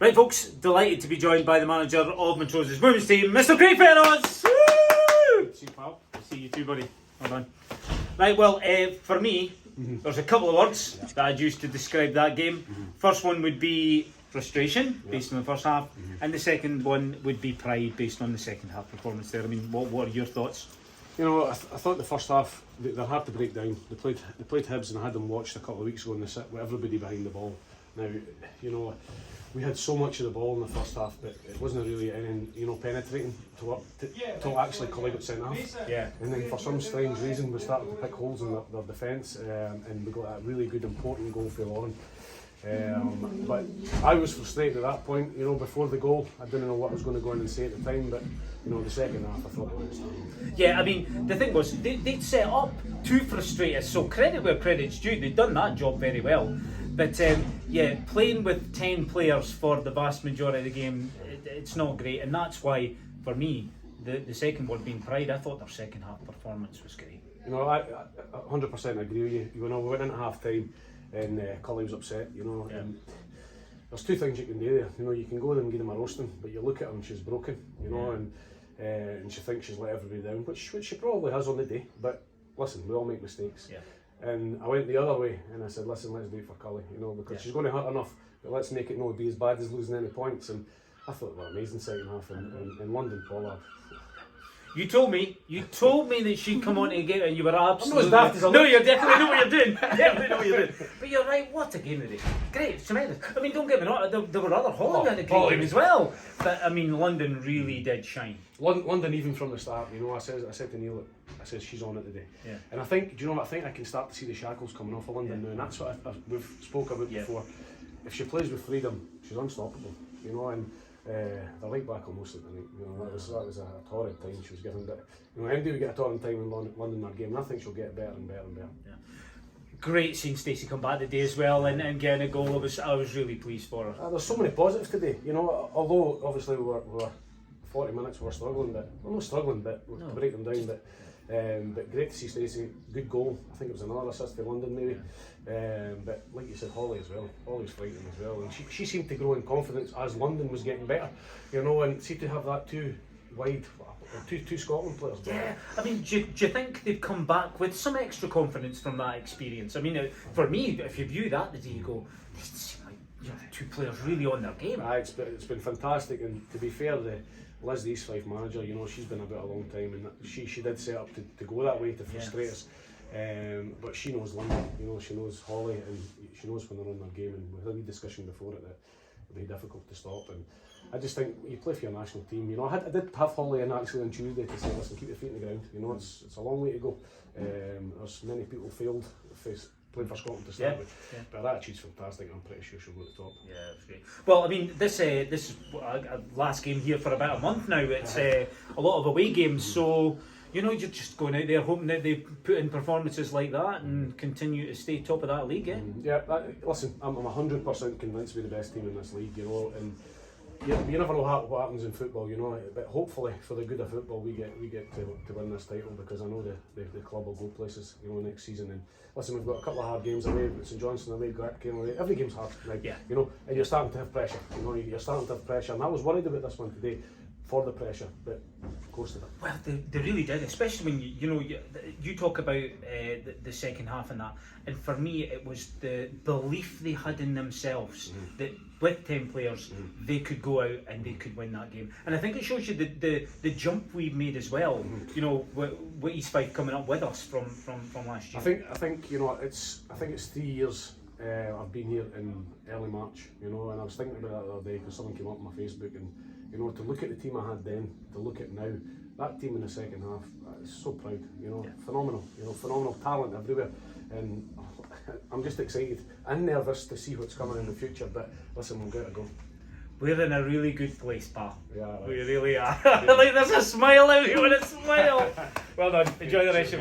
Right, folks, delighted to be joined by the manager of Montrose's women's team, Mr. Craig Ferros. Woo! See you, pal. See you too, buddy. Well done. Right, well, for me, there's a couple of words that I'd use to describe that game. First one would be frustration, based on the first half, and the second one would be pride, based on the second half performance there. I mean, what are your thoughts? You know, I thought the first half, they're hard to break down. They played Hibs, and I had them watched a couple of weeks ago, and they sit with everybody behind the ball. Now, you know, we had so much of the ball in the first half, but it wasn't really any, penetrating to actually Collie got sent off. Yeah. And then for some strange reason, we started to pick holes in their defence, and we got a really good, important goal for Lauren. But I was frustrated at that point, before the goal. I didn't know what I was going to go in and say at the time, but the second half I thought it was. Yeah, I mean, the thing was, they'd set up to frustrate us, so credit where credit's due, they'd done that job very well. But playing with 10 players for the vast majority of the game, it's not great, and that's why, for me, the second one being pride, I thought their second half performance was great. I 100% agree with you. We went into half time and Collie was upset, and there's two things you can do there. You can go there and give them a roasting, but you look at her and she's broken, and she thinks she's let everybody down, which she probably has on the day. But listen, we all make mistakes. Yeah. And I went the other way and I said, listen, let's do it for Collie, because she's going to hurt enough, but let's make it not be as bad as losing any points. And I thought it was an amazing second half in London, Pollard. You told me that she'd come on to the game and you were absolutely... No, you definitely know what you're doing. Definitely know what you're doing. But you're right, what a game today. Great, tremendous. I mean, don't get me wrong, there were other Holland had a great game as well. But I mean, London really did shine. London, even from the start, I said to Neil, I said she's on it today. Yeah. And I think, do you know what, I think I can start to see the shackles coming off of London now, and that's what we've spoke about before. If she plays with freedom, she's unstoppable, and the right back almost at the night. That was a torrid time she was given, but MD would get a torrid time in London that game, and I think she'll get better and better and better. Yeah. Great seeing Stacey come back today as well and getting a goal. I was really pleased for her. There's so many positives today, although obviously we were 40 minutes we were struggling, but we're not struggling, but to break them down. But great to see Stacey. Good goal. I think it was another assist for London maybe. But like you said, Holly as well. Holly's fighting as well, and she seemed to grow in confidence as London was getting better. And see to have that two wide, two Scotland players. Yeah, I mean, do you think they've come back with some extra confidence from that experience? I mean, for me, if you view that today, you go, two players really on their game. It's been fantastic, and to be fair, Liz, the East Fife manager, she's been about a long time, and she did set up to go that way to frustrate us. But she knows London, she knows Holly, and she knows when they're on their game. And we had a wee discussion before it that it'd be difficult to stop. And I just think you play for your national team. I did have Holly in actually on Tuesday to say, listen, keep your feet on the ground. It's a long way to go. There's many people failed playing for Scotland to start with, but her attitude's fantastic. I'm pretty sure she'll go to the top. Yeah, that's great. Well, I mean, this is last game here for about a month now. It's a lot of away games, so you're just going out there hoping that they put in performances like that and continue to stay top of that league. Listen, I'm 100% convinced we're the best team in this league. And you never know what happens in football, but hopefully for the good of football we get to win this title, because I know the club will go places next season. And listen, we've got a couple of hard games away, St Johnstone away, Gratkin away. Every game's hard now, and you're starting to have pressure. You're starting to have pressure, and I was worried about this one today for the pressure, but of course they did. Well, they really did, especially when you talk about the second half and that. And for me, it was the belief they had in themselves that with 10 players they could go out and they could win that game. And I think it shows you the jump we've made as well. With East Fife coming up with us from last year. I think it's 3 years. I've been here in early March, and I was thinking about that the other day because someone came up on my Facebook, and to look at the team I had then, to look at now, that team in the second half, is so proud. Phenomenal. Phenomenal talent everywhere, and I'm just excited and nervous to see what's coming in the future. But listen, we'll get to go. We're in a really good place, pal. Yeah, right. We really are. Like, there's a smile out here, and a smile. Well done. Enjoy the rest of it.